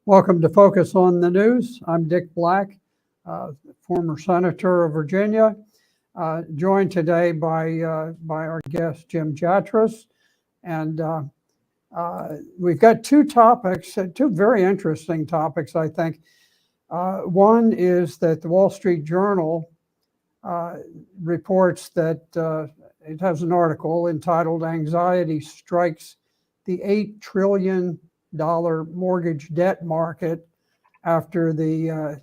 Welcome to Focus on the News. I'm Dick Black, former senator of Virginia, joined today by our guest, Jim Jatras. And we've got two topics, two very interesting topics, I think. One is that the Wall Street Journal reports that it has an article entitled "Anxiety Strikes the $8 trillion mortgage debt market after the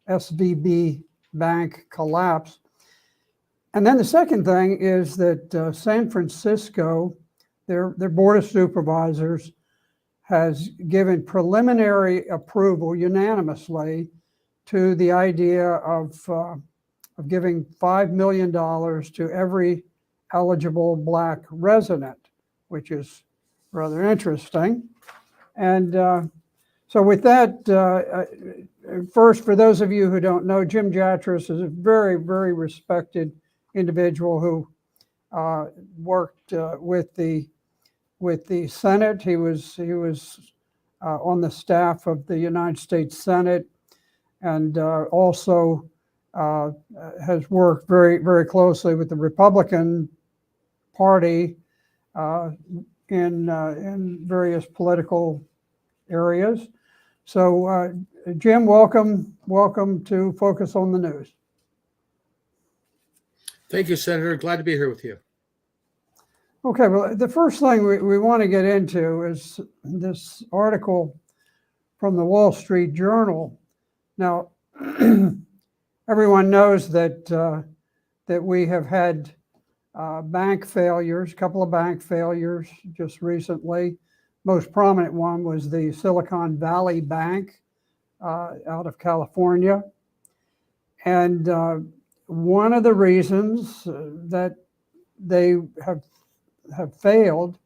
SVB bank collapse." And then the second thing is that San Francisco, their Board of Supervisors, has given preliminary approval unanimously to the idea of giving $5 million to every eligible Black resident, which is rather interesting. And so with that, first, for those of you who don't know, Jim Jatras is a very, very respected individual who worked with the Senate. He was on the staff of the United States Senate, and also has worked very, very closely with the Republican Party in various political areas. So, Jim, welcome to Focus on the News. Thank you, Senator. Glad to be here with you. Okay, well, the first thing we want to get into is this article from the Wall Street Journal. Now, everyone knows that we have had bank failures, a couple of bank failures just recently. Most prominent one was the Silicon Valley Bank out of California. And one of the reasons that they have failed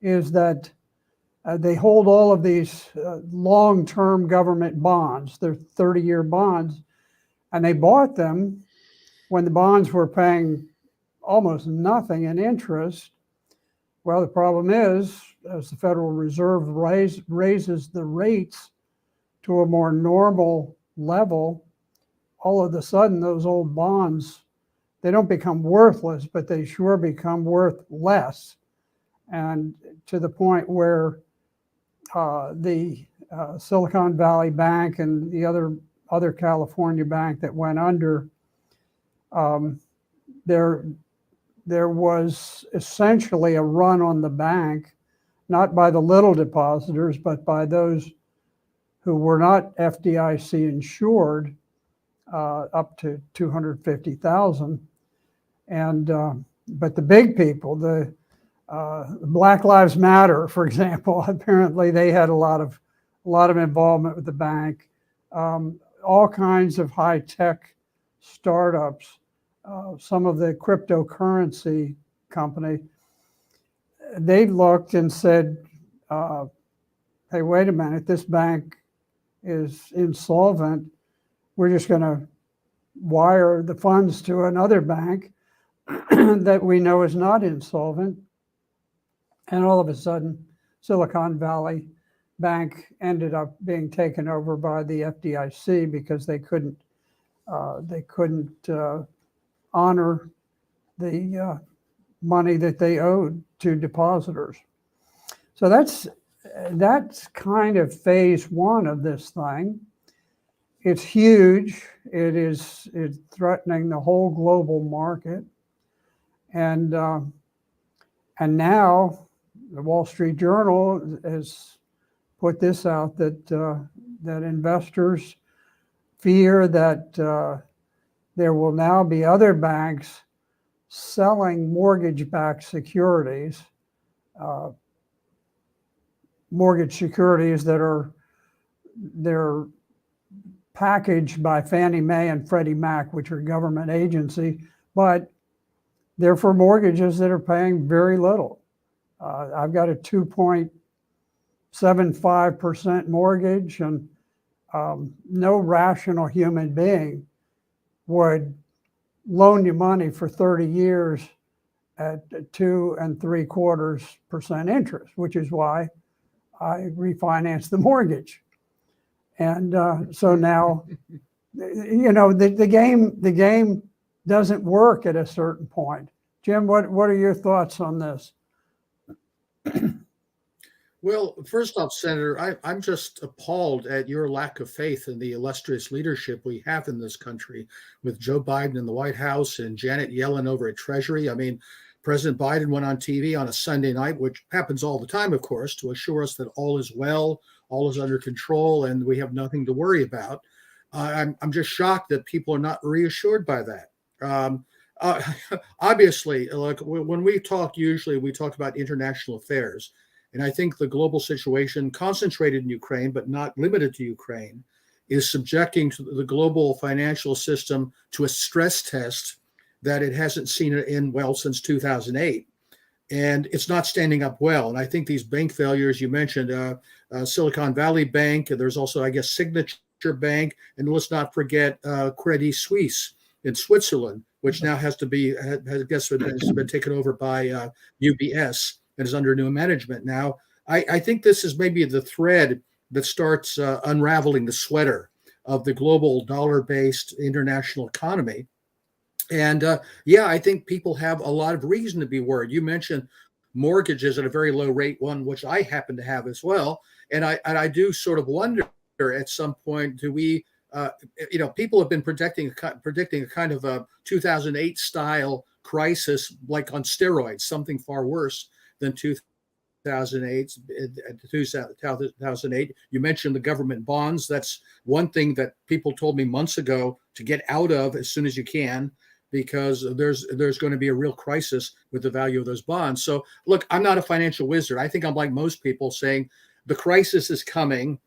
is that they hold all of these long-term government bonds. They're 30-year bonds, and they bought them when the bonds were paying almost nothing in interest. Well, the problem is, as the Federal Reserve raises the rates to a more normal level, all of a sudden those old bonds, they don't become worthless, but they sure become worth less. And to the point where the Silicon Valley Bank and the other California bank that went under, there was essentially a run on the bank, not by the little depositors, but by those who were not FDIC insured, up to $250,000. And but the big people, the Black Lives Matter, for example, apparently they had a lot of involvement with the bank. All kinds of high-tech startups. Some of the cryptocurrency company, they looked and said, hey, wait a minute, this bank is insolvent. We're just going to wire the funds to another bank that we know is not insolvent. And all of a sudden, Silicon Valley Bank ended up being taken over by the FDIC because they couldn't honor the money that they owed to depositors. So that's kind of phase one of this thing. It's huge. It's threatening the whole global market. And now the Wall Street Journal has put this out that investors fear that there will now be other banks selling mortgage-backed securities, that they're packaged by Fannie Mae and Freddie Mac, which are government agencies, but they're for mortgages that are paying very little. I've got a 2.75% mortgage, and no rational human being would loan you money for 30 years at 2 3/4% interest, which is why I refinanced the mortgage. And so now, the game doesn't work at a certain point. Jim, what are your thoughts on this? Well, first off, Senator, I'm just appalled at your lack of faith in the illustrious leadership we have in this country with Joe Biden in the White House and Janet Yellen over at Treasury. I mean, President Biden went on TV on a Sunday night, which happens all the time, of course, to assure us that all is well, all is under control, and we have nothing to worry about. I'm just shocked that people are not reassured by that. Uh, Obviously, like when we talk, usually we talk about international affairs. And I think the global situation concentrated in Ukraine, but not limited to Ukraine, is subjecting to the global financial system to a stress test that it hasn't seen in, well, since 2008. And it's not standing up well. And I think these bank failures you mentioned, Silicon Valley Bank, there's also, I guess, Signature Bank, and let's not forget Credit Suisse in Switzerland, which now has been taken over by UBS and is under new management now. I think this is maybe the thread that starts unraveling the sweater of the global dollar-based international economy. And I think people have a lot of reason to be worried. You mentioned mortgages at a very low rate, one which I happen to have as well. And I do sort of wonder at some point, do we, people have been predicting a kind of a 2008 style crisis, like on steroids, something far worse than 2008. You mentioned the government bonds. That's one thing that people told me months ago to get out of as soon as you can, because there's going to be a real crisis with the value of those bonds. So look, I'm not a financial wizard. I think I'm like most people saying the crisis is coming.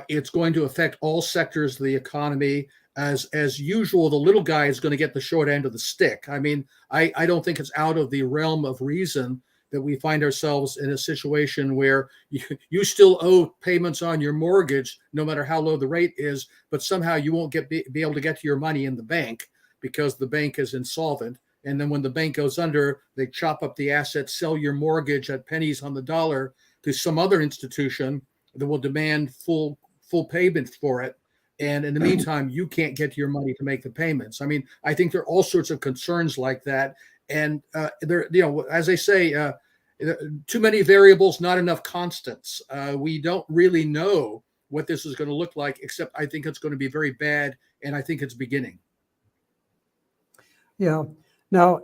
It's going to affect all sectors of the economy. As usual, the little guy is going to get the short end of the stick. I mean, I don't think it's out of the realm of reason that we find ourselves in a situation where you still owe payments on your mortgage, no matter how low the rate is, but somehow you won't be able to get to your money in the bank because the bank is insolvent. And then when the bank goes under, they chop up the assets, sell your mortgage at pennies on the dollar to some other institution that will demand full payment for it. And in the meantime, you can't get your money to make the payments. I mean, I think there are all sorts of concerns like that. And as they say, too many variables, not enough constants. We don't really know what this is going to look like, except I think it's going to be very bad, and I think it's beginning. Yeah. Now,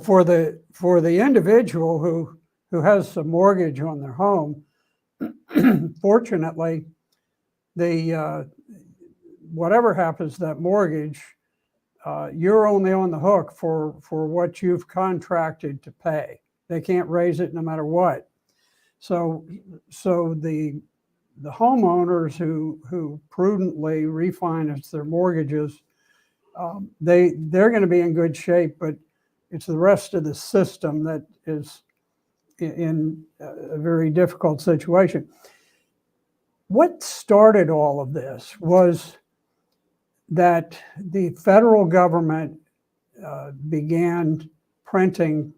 for the individual who has a mortgage on their home, fortunately, whatever happens to that mortgage, you're only on the hook for what you've contracted to pay. They can't raise it no matter what. So the homeowners who prudently refinance their mortgages, they're going to be in good shape, but it's the rest of the system that is in a very difficult situation. What started all of this was that the federal government began printing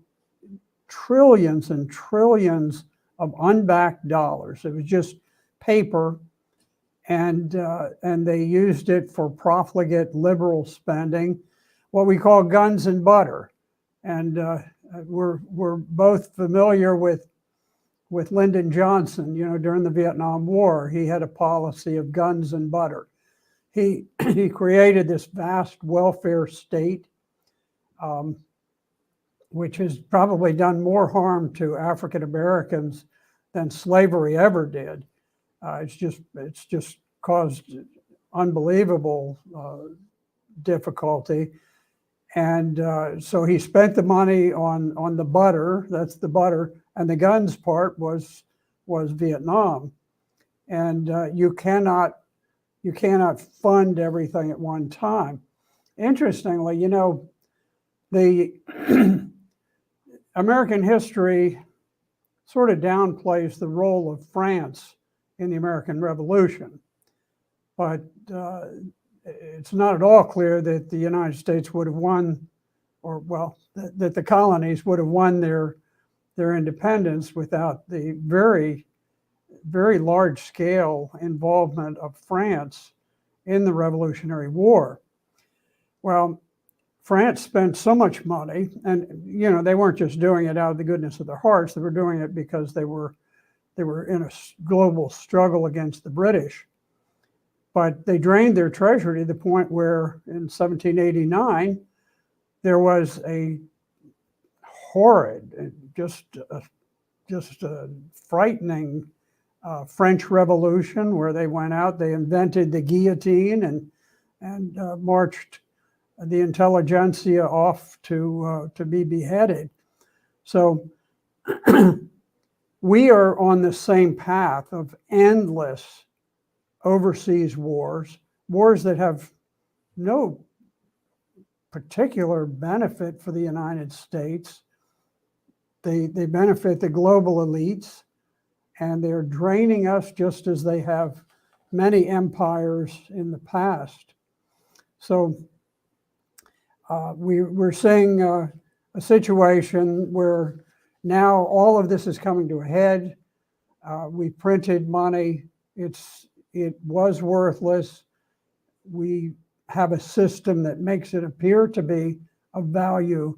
trillions and trillions of unbacked dollars. It was just paper, and they used it for profligate liberal spending, what we call guns and butter. And we're both familiar with Lyndon Johnson. During the Vietnam War, he had a policy of guns and butter. He created this vast welfare state, which has probably done more harm to African Americans than slavery ever did. It's just caused unbelievable difficulty. And so he spent the money on the butter. That's the butter, and the guns part was Vietnam. And you cannot fund everything at one time. Interestingly, the American history sort of downplays the role of France in the American Revolution, but it's not at all clear that the United States would have won, that the colonies would have won their independence without the very very large scale involvement of France in the Revolutionary War. Well, France spent so much money, and they weren't just doing it out of the goodness of their hearts. They were doing it because they were in a global struggle against the British. But they drained their treasury to the point where in 1789 there was a horrid, just a frightening French Revolution, where they went out, they invented the guillotine and marched the intelligentsia off to be beheaded. So we are on the same path of endless overseas wars that have no particular benefit for the United States. They benefit the global elites, and they're draining us just as they have many empires in the past. So we're seeing a situation where now all of this is coming to a head. We printed money. It was worthless. We have a system that makes it appear to be of value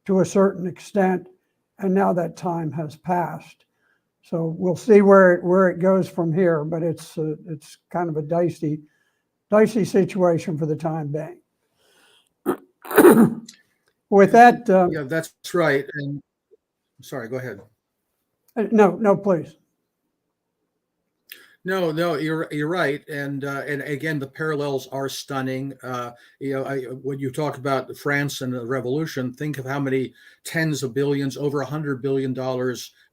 to a certain extent, and now that time has passed. So we'll see where it goes from here, but it's kind of a dicey situation for the time being. With that, yeah, that's right. And sorry, go ahead. No, please. No, you're right, and again, the parallels are stunning. When you talk about France and the revolution, think of how many tens of billions, over $100 billion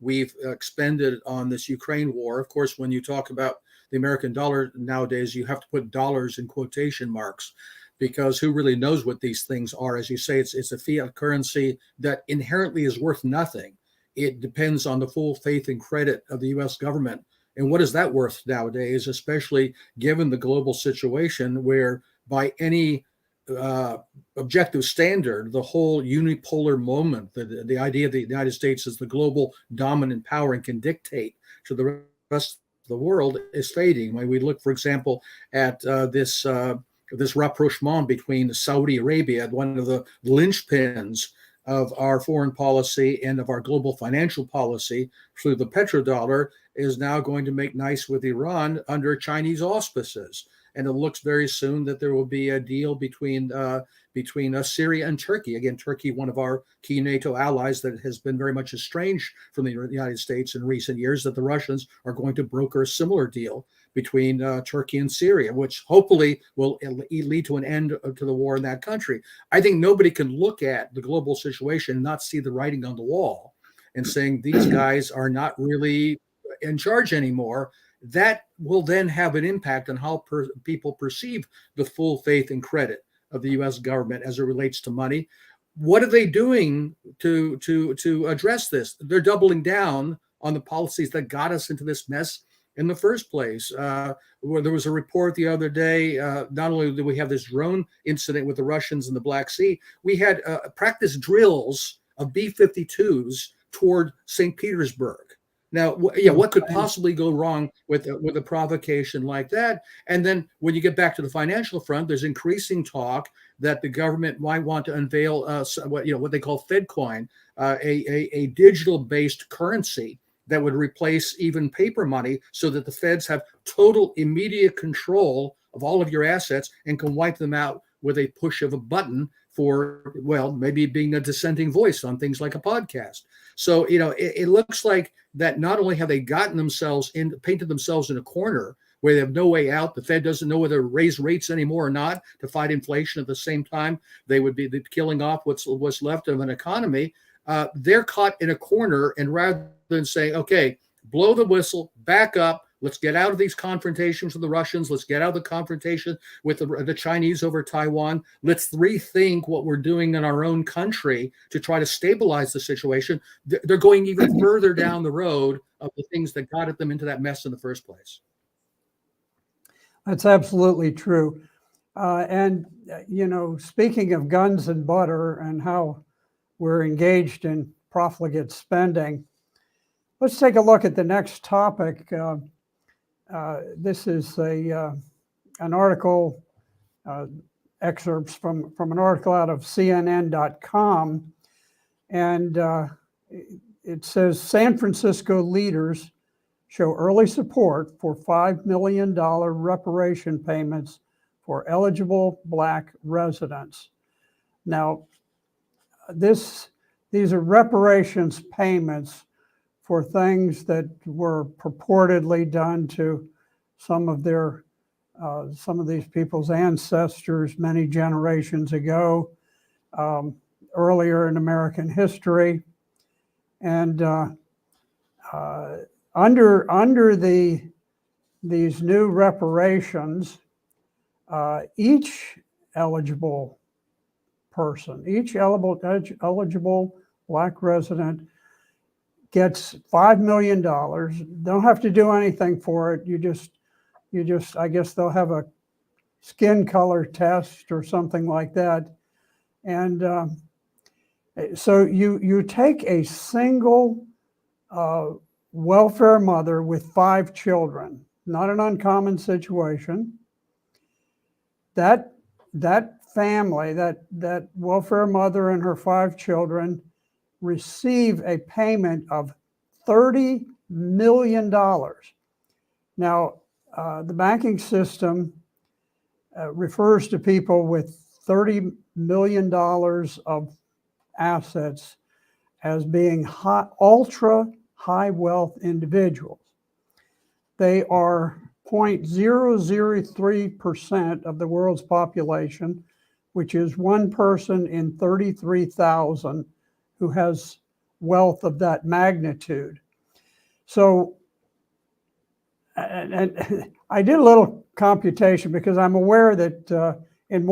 we've expended on this Ukraine war. Of course, when you talk about the American dollar nowadays, you have to put dollars in quotation marks, because who really knows what these things are? As you say, it's a fiat currency that inherently is worth nothing. It depends on the full faith and credit of the U.S. government. And what is that worth nowadays, especially given the global situation where by any objective standard, the whole unipolar moment, the idea that the United States is the global dominant power and can dictate to the rest of the world is fading. When we look, for example, at this rapprochement between Saudi Arabia, one of the linchpins of our foreign policy and of our global financial policy through the petrodollar, is now going to make nice with Iran under Chinese auspices. And it looks very soon that there will be a deal between Syria and Turkey. Again, Turkey, one of our key NATO allies that has been very much estranged from the United States in recent years, that the Russians are going to broker a similar deal between Turkey and Syria, which hopefully will lead to an end to the war in that country. I think nobody can look at the global situation and not see the writing on the wall and saying these guys are not really in charge anymore. That will then have an impact on how people perceive the full faith and credit of the U.S. government as it relates to money. What are they doing to address this? They're doubling down on the policies that got us into this mess in the first place. Where there was a report the other day, not only did we have this drone incident with the Russians in the Black Sea, we had practice drills of B-52s toward St. Petersburg. Now, what could possibly go wrong with a provocation like that? And then when you get back to the financial front, there's increasing talk that the government might want to unveil what they call FedCoin, a digital-based currency that would replace even paper money, so that the feds have total immediate control of all of your assets and can wipe them out with a push of a button for, well, maybe being a dissenting voice on things like a podcast. So, it looks like that not only have they painted themselves in a corner where they have no way out, the Fed doesn't know whether to raise rates anymore or not to fight inflation. At the same time, they would be killing off what's left of an economy. They're caught in a corner, and rather than saying, okay, blow the whistle, back up, let's get out of these confrontations with the Russians, let's get out of the confrontation with the Chinese over Taiwan, let's rethink what we're doing in our own country to try to stabilize the situation, they're going even further down the road of the things that got them into that mess in the first place. That's absolutely true. Speaking of guns and butter and how we're engaged in profligate spending, let's take a look at the next topic. This is an article, excerpts from an article out of CNN.com, and it says San Francisco leaders show early support for $5 million reparation payments for eligible Black residents. Now, these are reparations payments for things that were purportedly done to some of these people's ancestors many generations ago, earlier in American history, and under these new reparations, each eligible person, each eligible Black resident gets $5 million. Don't have to do anything for it. You just, I guess they'll have a skin color test or something like that. And so you take a single welfare mother with 5 children, not an uncommon situation. That family, that welfare mother and her 5 children receive a payment of $30 million. Now, the banking system refers to people with $30 million of assets as being ultra high wealth individuals. They are 0.003% of the world's population, which is one person in 33,000 who has wealth of that magnitude. So, and I did a little computation because I'm aware that in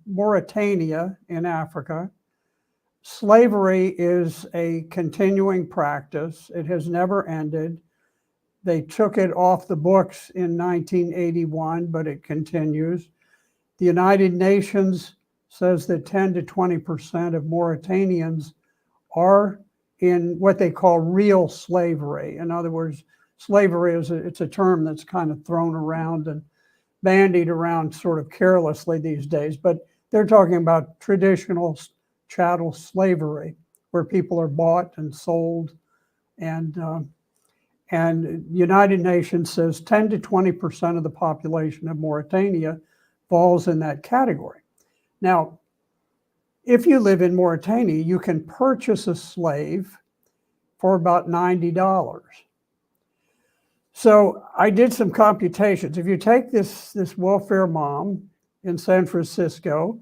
Mauritania in Africa, slavery is a continuing practice. It has never ended. They took it off the books in 1981, but it continues. The United Nations says that 10 to 20% of Mauritanians are in what they call real slavery. In other words, slavery it's a term that's kind of thrown around and bandied around sort of carelessly these days, but they're talking about traditional chattel slavery, where people are bought and sold, and United Nations says 10 to 20% of the population of Mauritania falls in that category. Now, if you live in Mauritania, you can purchase a slave for about $90. So I did some computations. If you take this welfare mom in San Francisco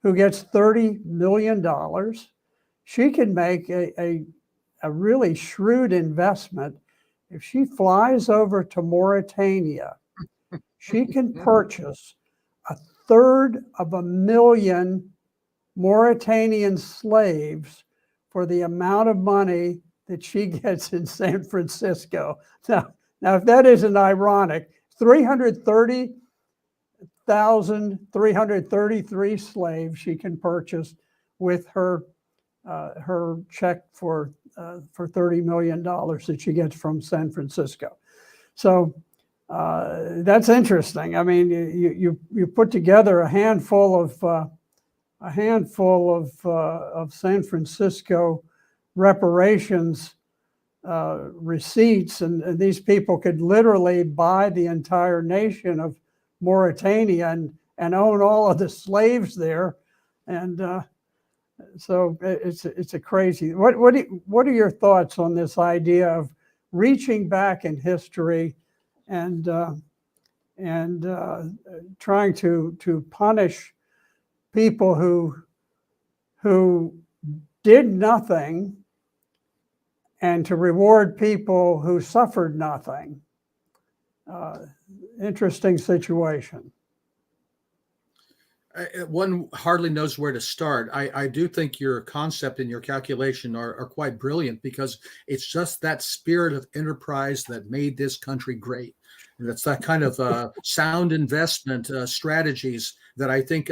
who gets $30 million, she can make a really shrewd investment. If she flies over to Mauritania, she can purchase 1/3 Mauritanian slaves for the amount of money that she gets in San Francisco. Now, if that isn't ironic, 330,333 slaves she can purchase with her check for $30 million that she gets from San Francisco. So that's interesting. I mean, you put together a handful of San Francisco reparations receipts, and these people could literally buy the entire nation of Mauritania and own all of the slaves there, and so it's a crazy. What are your thoughts on this idea of reaching back in history and trying to punish people who did nothing, and to reward people who suffered nothing? Interesting situation. One hardly knows where to start. I do think your concept and your calculation are quite brilliant, because it's just that spirit of enterprise that made this country great. And that's that kind of sound investment strategies that I think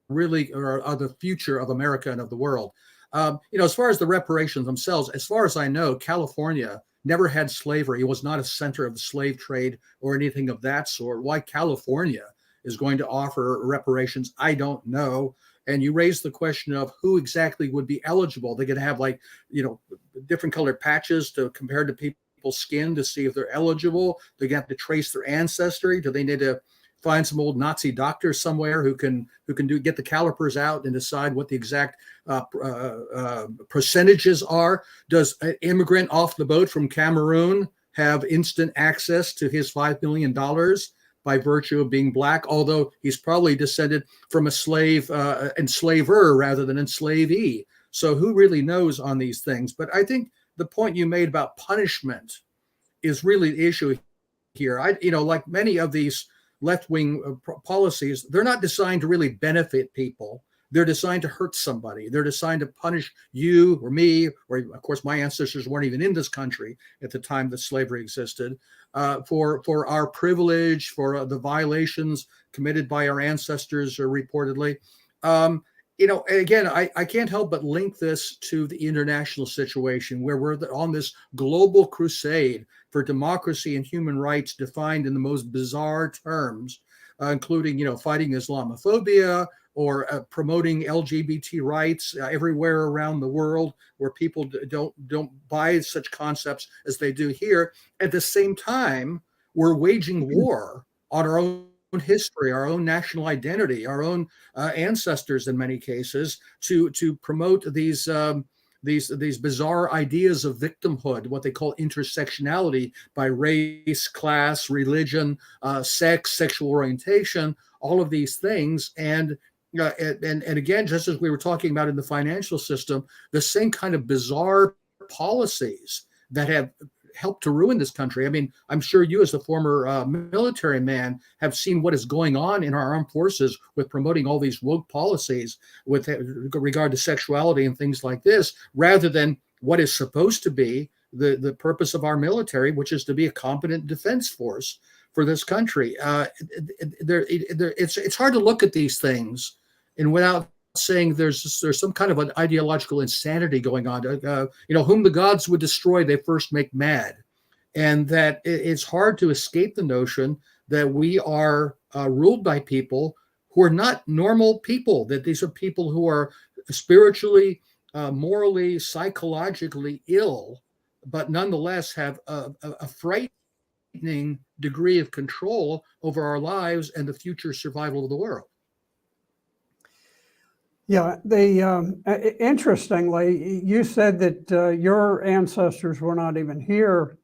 really are the future of America and of the world. As far as the reparations themselves, as far as I know, California never had slavery. It was not a center of the slave trade or anything of that sort. Why California is going to offer reparations, I don't know. And you raised the question of who exactly would be eligible. They're going to have different colored patches to compare to people's skin to see if they're eligible. They're going to have to trace their ancestry. Do they need to find some old Nazi doctor somewhere who can get the calipers out and decide what the exact percentages are? Does an immigrant off the boat from Cameroon have instant access to his $5 million by virtue of being black, although he's probably descended from a enslaver rather than enslavee? So who really knows on these things? But I think the point you made about punishment is really the issue here. Like many of these left-wing policies, they're not designed to really benefit people. They're designed to hurt somebody. They're designed to punish you or me, or of course, my ancestors weren't even in this country at the time that slavery existed, for our privilege, for the violations committed by our ancestors, reportedly. Again, I can't help but link this to the international situation where we're on this global crusade for democracy and human rights defined in the most bizarre terms, including, fighting Islamophobia or promoting LGBT rights everywhere around the world, where people don't buy such concepts as they do here. At the same time, we're waging war on our own history, our own national identity, our own ancestors in many cases, to promote these bizarre ideas of victimhood, what they call intersectionality, by race, class, religion, sex, sexual orientation, all of these things. And again, just as we were talking about in the financial system, the same kind of bizarre policies that have helped to ruin this country. I mean, I'm sure you, as a former military man, have seen what is going on in our armed forces with promoting all these woke policies with regard to sexuality and things like this, rather than what is supposed to be the purpose of our military, which is to be a competent defense force for this country. It's hard to look at these things and without saying there's some kind of an ideological insanity going on. Whom the gods would destroy, they first make mad. And that it's hard to escape the notion that we are ruled by people who are not normal people, that these are people who are spiritually, morally, psychologically ill, but nonetheless have a frightening degree of control over our lives and the future survival of the world. Yeah, interestingly, you said that your ancestors were not even here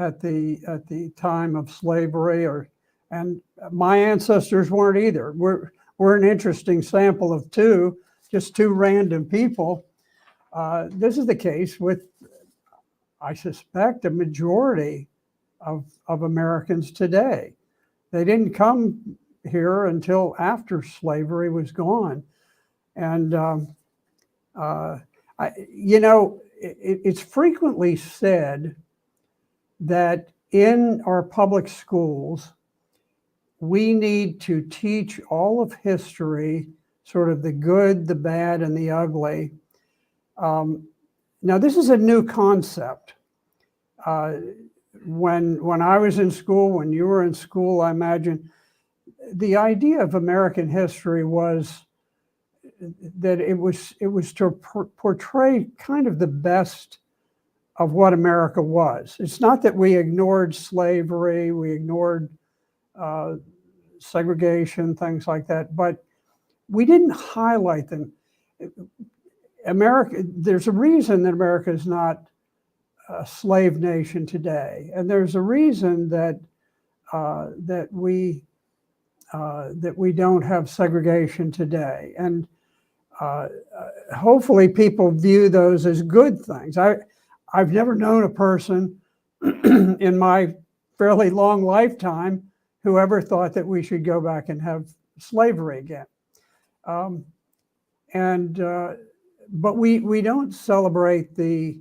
at the time of slavery, and my ancestors weren't either. We're an interesting sample of just two random people. This is the case with, I suspect, a majority of Americans today. They didn't come here until after slavery was gone. And, it's frequently said that in our public schools, we need to teach all of history, sort of the good, the bad, and the ugly. Now, this is a new concept. When I was in school, when you were in school, I imagine the idea of American history was that it was to portray kind of the best of what America was. It's not that we ignored slavery, we ignored segregation, things like that, but we didn't highlight them. There's a reason that America is not a slave nation today, and there's a reason that we don't have segregation today. And hopefully people view those as good things. I've never known a person in my fairly long lifetime who ever thought that we should go back and have slavery again. But we don't celebrate the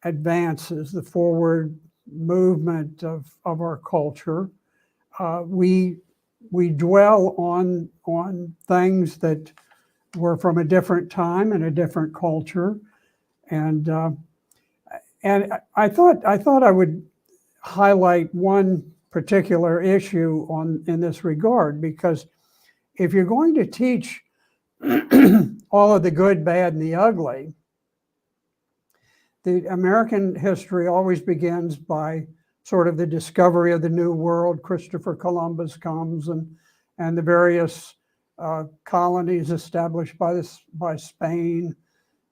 advances, the forward movement of our culture. We dwell on things that were from a different time and a different culture. And I thought I would highlight one particular issue in this regard, because if you're going to teach all of the good, bad, and the ugly, the American history always begins by sort of the discovery of the New World. Christopher Columbus comes, and the various colonies established by Spain,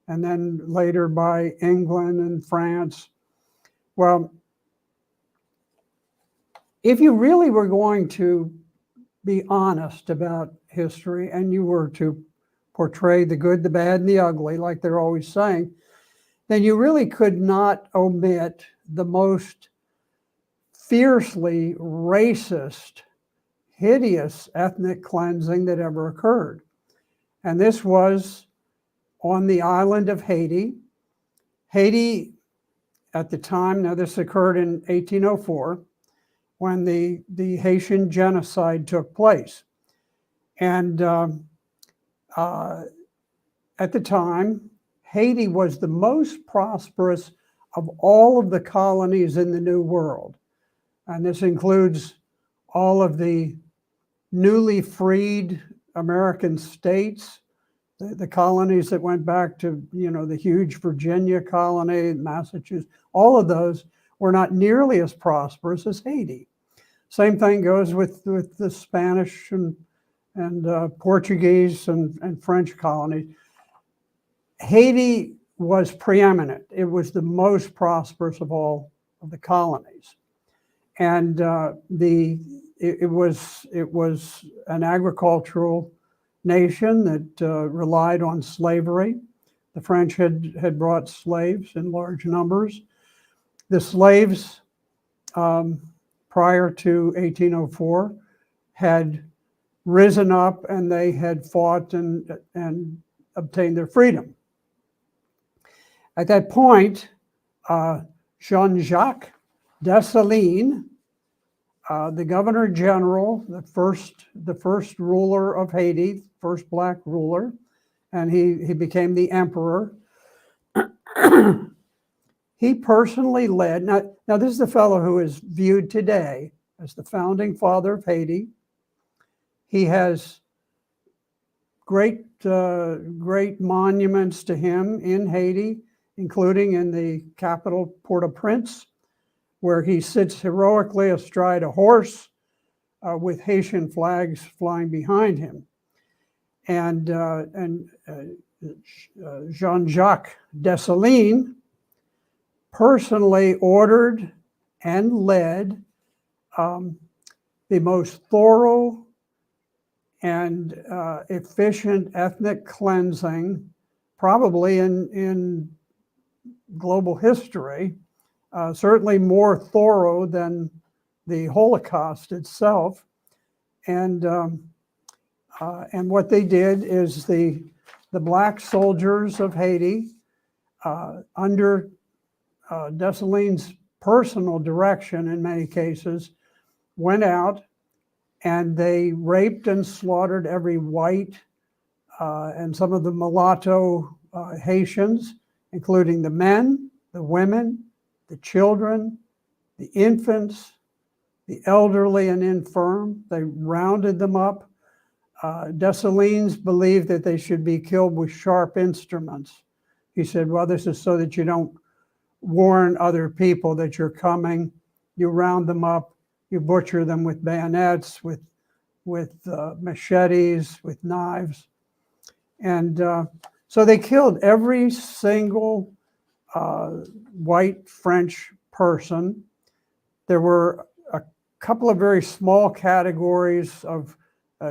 and then later by England and France. Well, if you really were going to be honest about history, and you were to portray the good, the bad, and the ugly, like they're always saying, then you really could not omit the most fiercely racist, hideous ethnic cleansing that ever occurred. And this was on the island of Haiti. Haiti, at the time, now this occurred in 1804, when the Haitian genocide took place. And at the time, Haiti was the most prosperous of all of the colonies in the New World. And this includes all of the newly freed American states, the colonies that went back to, the huge Virginia colony, Massachusetts. All of those were not nearly as prosperous as Haiti. Same thing goes with the Spanish and Portuguese and French colonies. Haiti was preeminent. It was the most prosperous of all of the colonies. And it was an agricultural nation that relied on slavery. The French had brought slaves in large numbers. The slaves, prior to 1804, had risen up, and they had fought and obtained their freedom. At that point, Jean-Jacques Dessalines, the governor general, the first ruler of Haiti, first black ruler, and he became the emperor. He personally led. Now this is the fellow who is viewed today as the founding father of Haiti. He has great monuments to him in Haiti, including in the capital, Port-au-Prince, where he sits heroically astride a horse with Haitian flags flying behind him. And Jean-Jacques Dessalines personally ordered and led the most thorough and efficient ethnic cleansing, probably in global history, certainly more thorough than the Holocaust itself. And what they did is the black soldiers of Haiti, under Dessalines' personal direction in many cases, went out and they raped and slaughtered every white and some of the mulatto Haitians, including the men, the women, the children, the infants, the elderly and infirm. They rounded them up. Dessalines believed that they should be killed with sharp instruments. He said, well, this is so that you don't warn other people that you're coming. You round them up, you butcher them with bayonets, with machetes, with knives. And so they killed every single white French person. There were a couple of very small categories of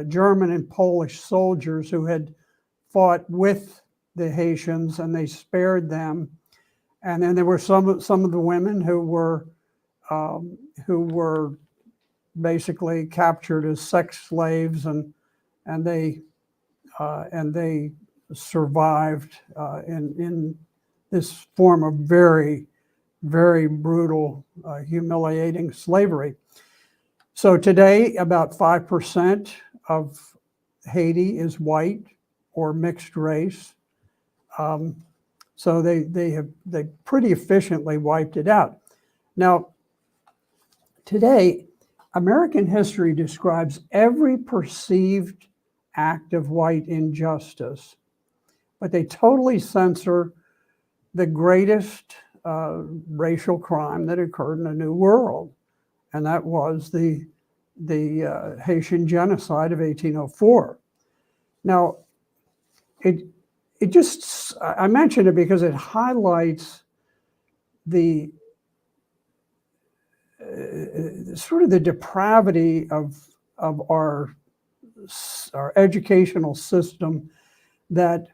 German and Polish soldiers who had fought with the Haitians, and they spared them. And then there were some of the women who were basically captured as sex slaves, and they survived in this form of very, very brutal, humiliating slavery. So today, about 5% of Haiti is white. or mixed race. So they pretty efficiently wiped it out. Now, today, American history describes every perceived act of white injustice, but they totally censor the greatest racial crime that occurred in the New World, and that was the Haitian genocide of 1804. Now, it just, I mention it because it highlights the sort of the depravity of our educational system that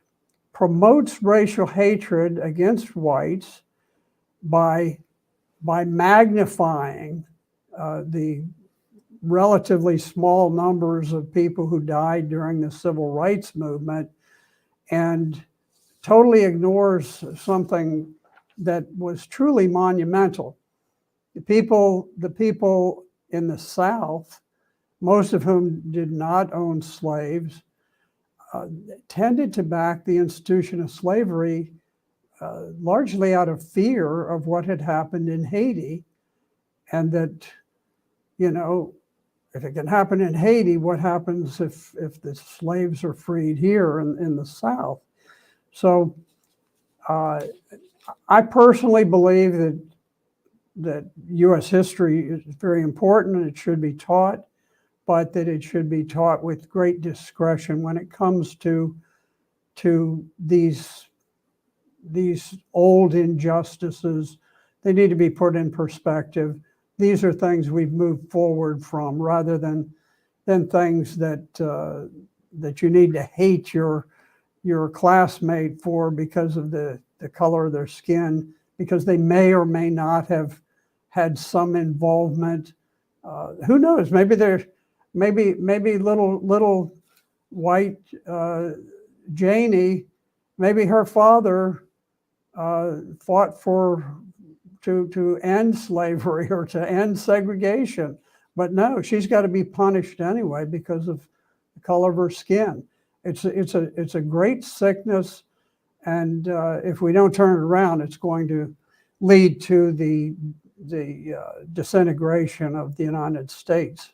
promotes racial hatred against whites by magnifying the relatively small numbers of people who died during the civil rights movement, and totally ignores something that was truly monumental. The people in the South, most of whom did not own slaves, tended to back the institution of slavery largely out of fear of what had happened in Haiti, and that, you know, if it can happen in Haiti, what happens if the slaves are freed here in the South? So I personally believe that U.S. history is very important and it should be taught, but that it should be taught with great discretion when it comes to these old injustices. They need to be put in perspective. These are things we've moved forward from, rather than things that you need to hate your classmate for because of the color of their skin, because they may or may not have had some involvement. Who knows? Maybe little white Janie, maybe her father fought to end slavery or to end segregation, but no, she's got to be punished anyway because of the color of her skin. It's a great sickness, and if we don't turn it around, it's going to lead to the disintegration of the United States.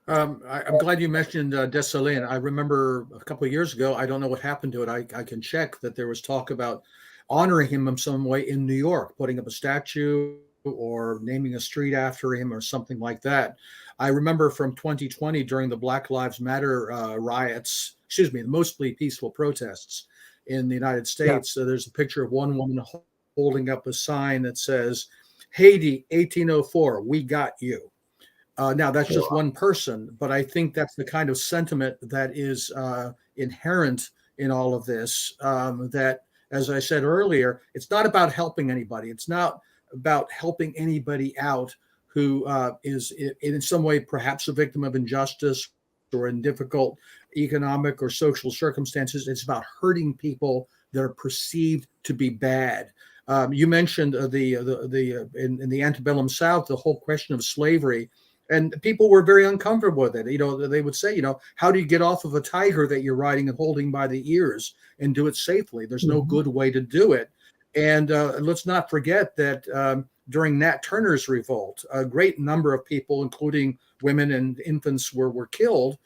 I'm glad you mentioned Dessalines. I remember a couple of years ago, I don't know what happened to it. I can check that there was talk about honoring him in some way in New York, putting up a statue or naming a street after him or something like that. I remember from 2020 during the Black Lives Matter riots, the mostly peaceful protests in the United States. Yeah. So there's a picture of one woman holding up a sign that says, "Haiti, 1804, we got you." Now, that's just one person, but I think that's the kind of sentiment that is inherent in all of this, that, as I said earlier, it's not about helping anybody. It's not about helping anybody out who is in some way perhaps a victim of injustice or in difficult economic or social circumstances. It's about hurting people that are perceived to be bad. You mentioned in the antebellum South, the whole question of slavery. And people were very uncomfortable with it. You know, they would say, you know, how do you get off of a tiger that you're riding and holding by the ears and do it safely? There's no good way to do it. And let's not forget that during Nat Turner's revolt, a great number of people, including women and infants, were killed.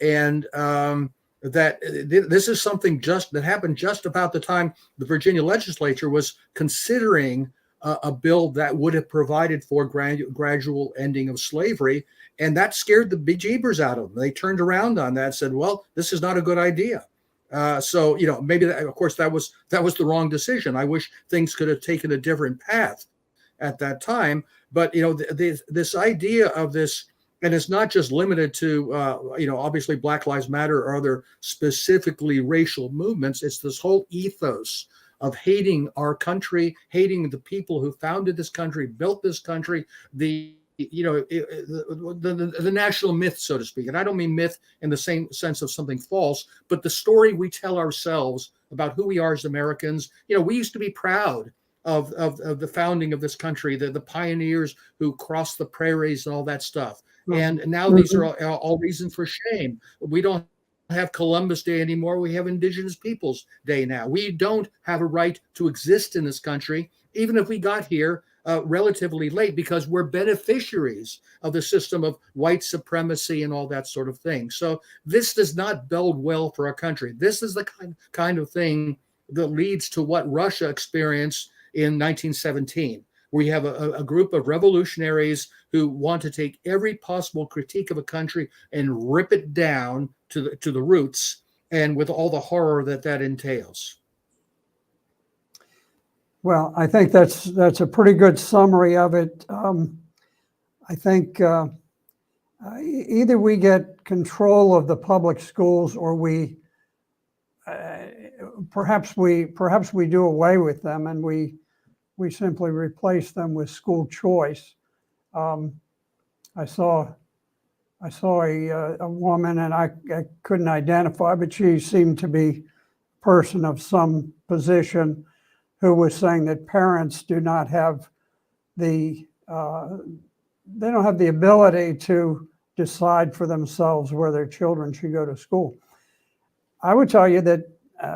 And that this is something that happened just about the time the Virginia legislature was considering a bill that would have provided for gradual ending of slavery. And that scared the bejeebers out of them. They turned around on that and said, well, this is not a good idea. So, you know, maybe of course that was the wrong decision. I wish things could have taken a different path at that time. But, you know, this idea of this, and it's not just limited to, you know, obviously Black Lives Matter or other specifically racial movements. It's this whole ethos of hating our country, hating the people who founded this country, built this country, the national myth, so to speak. And I don't mean myth in the same sense of something false, but the story we tell ourselves about who we are as Americans. You know, we used to be proud of the founding of this country, the pioneers who crossed the prairies and all that stuff. And now these are all reason for shame. We don't have Columbus Day anymore. We have Indigenous Peoples Day now. We don't have a right to exist in this country, even if we got here relatively late, because we're beneficiaries of the system of white supremacy and all that sort of thing. So this does not bode well for our country. This is the kind of thing that leads to what Russia experienced in 1917, where you have a group of revolutionaries who want to take every possible critique of a country and rip it down to the roots, and with all the horror that entails. Well, I think that's a pretty good summary of it. I think either we get control of the public schools, or we perhaps we do away with them, and we simply replace them with school choice. I saw a woman, and I couldn't identify, but she seemed to be a person of some position, who was saying that parents do not have they don't have the ability to decide for themselves where their children should go to school. I would tell you that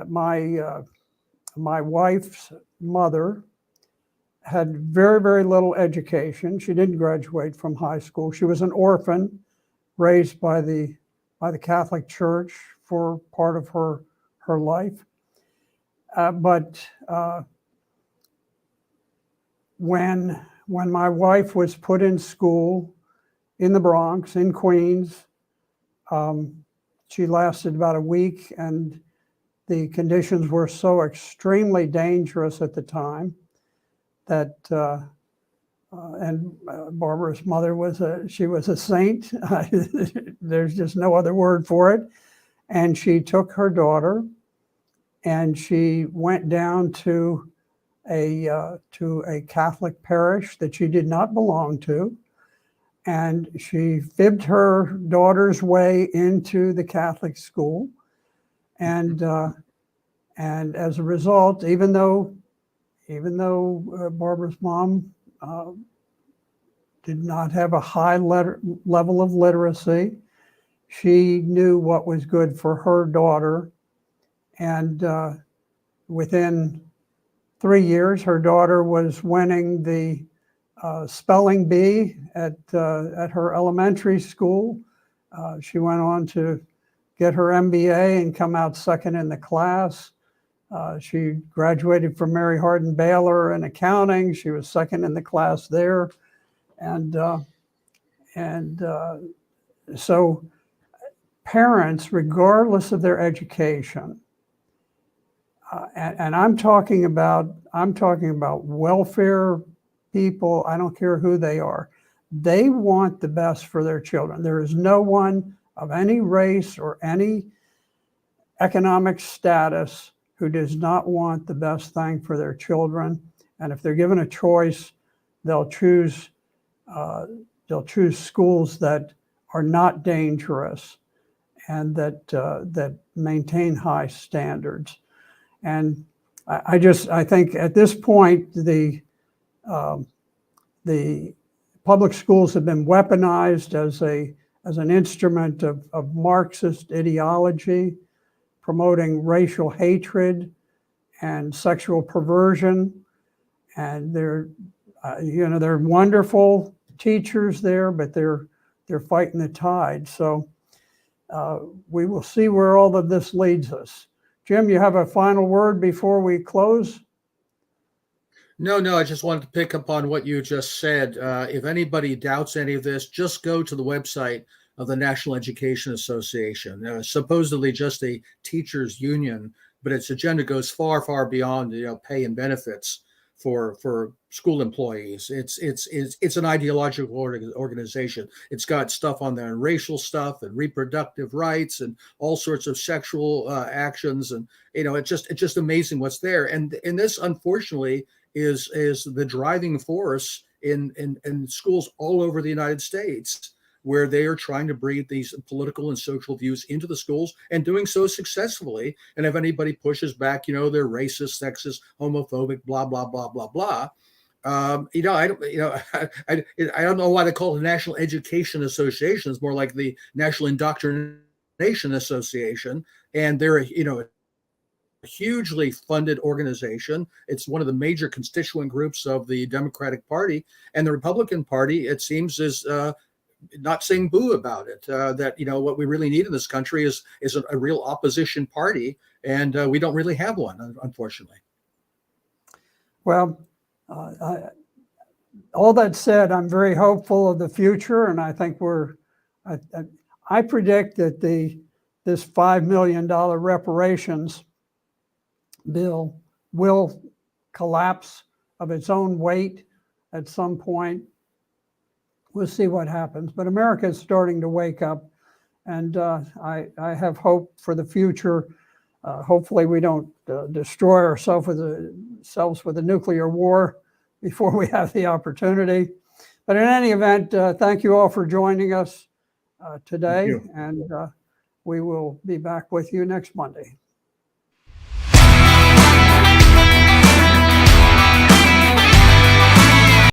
my wife's mother had very, very little education. She didn't graduate from high school. She was an orphan, raised by the Catholic Church for part of her life. But when my wife was put in school in the Bronx, in Queens, she lasted about a week, and the conditions were so extremely dangerous at the time that, and Barbara's mother was a saint. There's just no other word for it. And she took her daughter, and she went down to a Catholic parish that she did not belong to, and she fibbed her daughter's way into the Catholic school, and as a result, even though Barbara's mom did not have a high level of literacy, she knew what was good for her daughter, and within 3 years, her daughter was winning the spelling bee at her elementary school. She went on to get her MBA and come out second in the class. She graduated from Mary Hardin Baylor in accounting. She was second in the class there, and so parents, regardless of their education, and I'm talking about welfare people. I don't care who they are. They want the best for their children. There is no one of any race or any economic status who does not want the best thing for their children. And if they're given a choice, they'll choose schools that are not dangerous and that maintain high standards. And I think at this point, the public schools have been weaponized as an instrument of Marxist ideology, promoting racial hatred and sexual perversion. And they're wonderful teachers there, but they're fighting the tide. So we will see where all of this leads us. Jim, you have a final word before we close? No, I just wanted to pick up on what you just said. If anybody doubts any of this, just go to the website of the National Education Association. Supposedly just a teachers union, but its agenda goes far, far beyond pay and benefits for school employees. It's an ideological organization. It's got stuff on there, racial stuff and reproductive rights and all sorts of sexual actions, and it's just amazing what's there. And this, unfortunately, is the driving force in schools all over the United States, where they are trying to breed these political and social views into the schools, and doing so successfully. And if anybody pushes back, they're racist, sexist, homophobic, blah, blah, blah, blah, blah. I don't, I don't know why they call it the National Education Association. It's more like the National Indoctrination Association, and they're a hugely funded organization. It's one of the major constituent groups of the Democratic Party, and the Republican Party, it seems, is not saying boo about it. That what we really need in this country is a real opposition party, and we don't really have one, unfortunately. Well, all that said, I'm very hopeful of the future, and I think I predict that this $5 million reparations bill will collapse of its own weight at some point. We'll see what happens, but America is starting to wake up, and I have hope for the future. Hopefully we don't destroy ourselves with a nuclear war before we have the opportunity. But in any event, thank you all for joining us today, and we will be back with you next Monday.